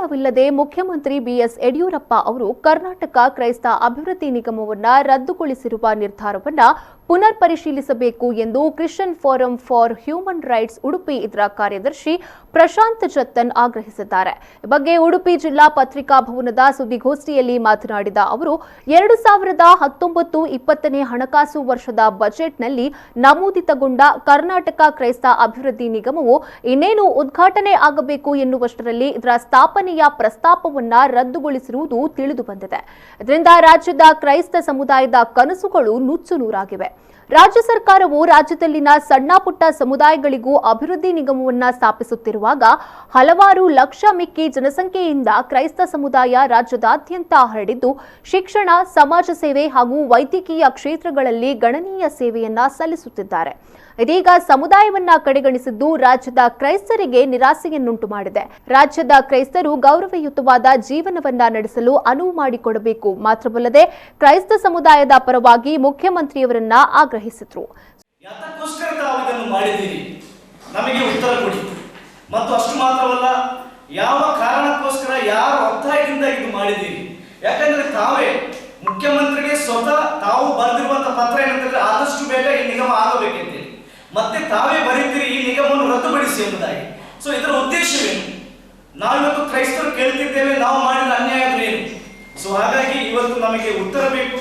ಕಾರಣವಿಲ್ಲದೆ ಮುಖ್ಯಮಂತ್ರಿ ಬಿಎಸ್ ಯಡಿಯೂರಪ್ಪ ಅವರು ಕರ್ನಾಟಕ ಕ್ರೈಸ್ತ ಅಭಿವೃದ್ಧಿ ನಿಗಮವನ್ನು ರದ್ದುಗೊಳಿಸಿರುವ ನಿರ್ಧಾರವನ್ನು ಪುನರ್ ಪರಿಶೀಲಿಸಬೇಕು ಎಂದು Christian forum for human rights Udupi ಇದರ ಕಾರ್ಯದರ್ಶಿ ಪ್ರಶಾಂತ್ ಜತ್ತನ್ ಆಗ್ರಹಿಸಿದ್ದಾರೆ. ಈ ಬಗ್ಗೆ ಉಡುಪಿ ಜಿಲ್ಲಾ ಪತ್ರಿಕಾ ಭವನದ ಸುದ್ದಿಗೋಷ್ಠಿಯಲ್ಲಿ ಮಾತನಾಡಿದ ಅವರು 2019-20 ಹಣಕಾಸು ವರ್ಷದ ಬಜೆಟ್ನಲ್ಲಿ ನಮೂದಿತಗೊಂಡ ಕರ್ನಾಟಕ ಕ್ರೈಸ್ತ ಅಭಿವೃದ್ಧಿ ನಿಗಮವು ಇನ್ನೇನು ಉದ್ಘಾಟನೆ ಆಗಬೇಕು ಎನ್ನುವಷ್ಟರಲ್ಲಿ ಇದರ ಸ್ಥಾಪನೆಯ ಪ್ರಸ್ತಾಪವನ್ನ ರದ್ದುಗೊಳಿಸಿರುವುದು ತಿಳಿದು ಬಂದಿದೆ. ಇದರಿಂದ ರಾಜ್ಯದ ಕ್ರೈಸ್ತ ಸಮುದಾಯದ ಕನಸುಗಳು ನುಚ್ಚುನೂರಾಗಿವೆ. ರಾಜ್ಯ ಸರ್ಕಾರವು ರಾಜ್ಯದಲ್ಲಿನ ಸಣ್ಣ ಪುಟ್ಟ ಸಮುದಾಯಗಳಿಗೂ ಅಭಿವೃದ್ಧಿ ನಿಗಮವನ್ನ ಸ್ಥಾಪಿಸುತ್ತಿರುವಾಗ ಹಲವಾರು ಲಕ್ಷ ಮಿಕ್ಕಿ ಜನಸಂಖ್ಯೆಯಿಂದ ಕ್ರೈಸ್ತ ಸಮುದಾಯ ರಾಜ್ಯದಾದ್ಯಂತ ಹರಡಿದ್ದು ಶಿಕ್ಷಣ, ಸಮಾಜ ಸೇವೆ ಹಾಗೂ ವೈದ್ಯಕೀಯ ಕ್ಷೇತ್ರಗಳಲ್ಲಿ ಗಣನೀಯ ಸೇವೆಯನ್ನ ಸಲ್ಲಿಸುತ್ತಿದ್ದಾರೆ. ಇದೀಗ ಸಮುದಾಯವನ್ನ ಕಡೆಗಣಿಸಿದ್ದು ರಾಜ್ಯದ ಕ್ರೈಸ್ತರಿಗೆ ನಿರಾಸೆಯನ್ನುಂಟು ಮಾಡಿದೆ. ರಾಜ್ಯದ ಕ್ರೈಸ್ತರು ಗೌರವಯುತವಾದ ಜೀವನವನ್ನ ನಡೆಸಲು ಅನುವು ಮಾಡಿಕೊಡಬೇಕು. ಮಾತ್ರವಲ್ಲದೆ ಕ್ರೈಸ್ತ ಸಮುದಾಯದ ಪರವಾಗಿ ಮುಖ್ಯಮಂತ್ರಿಯವರನ್ನ ಆಗ್ರಹಿಸಿದ್ರು. ಯಾತಕ್ಕೋಸ್ಕರ ತಾವು ಇದನ್ನು ಮಾಡಿದ್ದೀರಿ, ನಮಗೆ ಉತ್ತರ ಕೊಡಿ. ಮತ್ತು ಅಷ್ಟು ಮಾತ್ರವಲ್ಲ, ಯಾವ ಕಾರಣಕ್ಕೋಸ್ಕರ ಯಾರ ಒತ್ತಾಯದಿಂದ ಇದು ಮಾಡಿದ್ದೀರಿ? ಯಾಕಂದ್ರೆ ತಾವೇ ಮುಖ್ಯಮಂತ್ರಿಗೆ ಸ್ವತಃ ತಾವು ಬರೆದಿರುವಂತಹ ಪತ್ರ ಏನಂತಂದ್ರೆ ಆದಷ್ಟು ಬೇಗ ಈ ನಿಗಮ ಆಗಬೇಕೆಂತೇಳಿ ಮತ್ತೆ ತಾವೇ ಬರೀತೀರಿ ಈ ನಿಗಮವನ್ನು ರದ್ದುಪಡಿಸಿ ಎಂಬುದಾಗಿ. ಸೊ ಇದರ ಉದ್ದೇಶವೇನು? ನಾವಿವತ್ತು ಕ್ರೈಸ್ತರು ಕೇಳ್ತಿದ್ದೇವೆ, ನಾವು ಮಾಡಿದ ಅನ್ಯಾಯ ಏನು? ಸೊ ಹಾಗಾಗಿ ಇವತ್ತು ನಮಗೆ ಉತ್ತರ ಬೇಕು.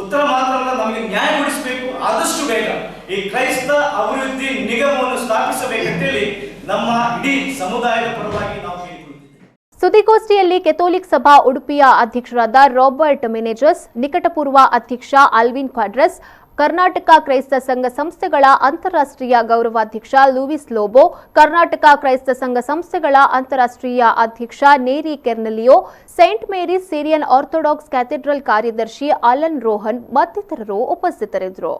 ಉತ್ತರ ಮಾತ್ರ ಅಲ್ಲ, ನಮಗೆ ನ್ಯಾಯ ಕೊಡಿಸಬೇಕು. ಆದಷ್ಟು ಬೇಗ ಈ ಕ್ರೈಸ್ತ ಅಭಿವೃದ್ಧಿ ನಿಗಮವನ್ನು ಸ್ಥಾಪಿಸಬೇಕಂತೇಳಿ ನಮ್ಮ ಇಡೀ ಸಮುದಾಯದ ಪರವಾಗಿ ನಾವು ಕೇಳಿಕೊಳ್ಳುತ್ತಿದ್ದೇವೆ. ಸುದ್ದಿಗೋಷ್ಠಿಯಲ್ಲಿ ಕೆಥೋಲಿಕ್ ಸಭಾ ಉಡುಪಿಯ ಅಧ್ಯಕ್ಷರಾದ ರಾಬರ್ಟ್ ಮೆನೆಜಸ್, ನಿಕಟಪೂರ್ವ ಅಧ್ಯಕ್ಷ ಅಲ್ವಿನ್ ಕ್ವಾಡ್ರಸ್, ಕರ್ನಾಟಕ ಕ್ರೈಸ್ತ ಸಂಘ ಸಂಸ್ಥೆಗಳ ಅಂತಾರಾಷ್ಟ್ರೀಯ ಗೌರವಾಧ್ಯಕ್ಷ ಲೂಯಿಸ್ ಲೋಬೋ, ಕರ್ನಾಟಕ ಕ್ರೈಸ್ತ ಸಂಘ ಸಂಸ್ಥೆಗಳ ಅಂತಾರಾಷ್ಟ್ರೀಯ ಅಧ್ಯಕ್ಷ Neri Cornelio, Saint Mary's Syrian Orthodox cathedral ಕಾರ್ಯದರ್ಶಿ ಅಲನ್ ರೋಹನ್ ಮತ್ತಿತರರು ಉಪಸ್ಥಿತರಿದ್ದರು.